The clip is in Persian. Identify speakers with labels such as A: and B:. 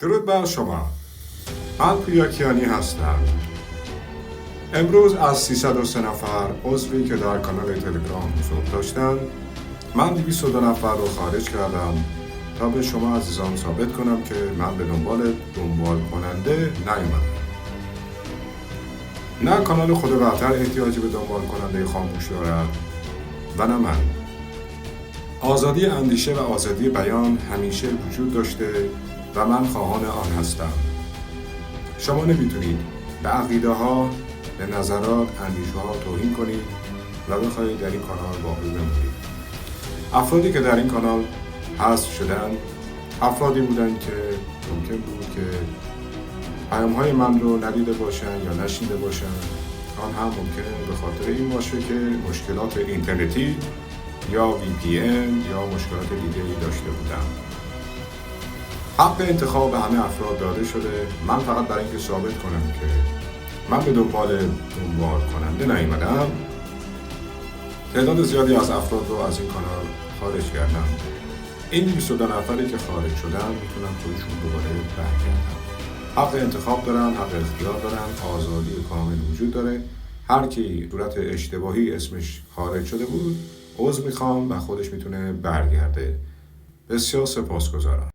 A: درود بر شما. من پویا کیانی هستم. امروز از 303 نفر عضوی که در کانال تلگرام حضور داشتند، من 202 نفر رو خارج کردم تا به شما عزیزان ثابت کنم که من به دنبال کننده نیومدم. نه کانال خود برتر احتیاجی به دنبال کننده خاموش دارد و نه من. آزادی اندیشه و آزادی بیان همیشه وجود داشته و من خواهان آن هستم. شما نمیتونید به عقیده ها، به نظرات، اندیشه ها توهین کنید و بخواهید در این کانال باقی بمونید. افرادی که در این کانال حذف شدن، افرادی بودند که ممکن بود که پیام های من رو ندیده باشن یا نشنیده باشن. آن هم ممکنه به خاطر این باشه که مشکلات اینترنتی یا VPN یا مشکلات دیگری داشته بودم. حق انتخاب به همه افراد داده شده. من فقط برای اینکه ثابت کنم که من به دنبال کننده نیومدم، تعداد زیادی از افراد رو از این کانال خارج کردم. این 202 نفری که خارج شدن میتونن خودشون دوباره برگردن. حق انتخاب دارن، حق اختیار دارن، آزادی کامل وجود داره. هر کی صورت اشتباهی اسمش خارج شده بود، عذر میخوام و خودش میتونه برگرده. بسیار سپاسگزارم.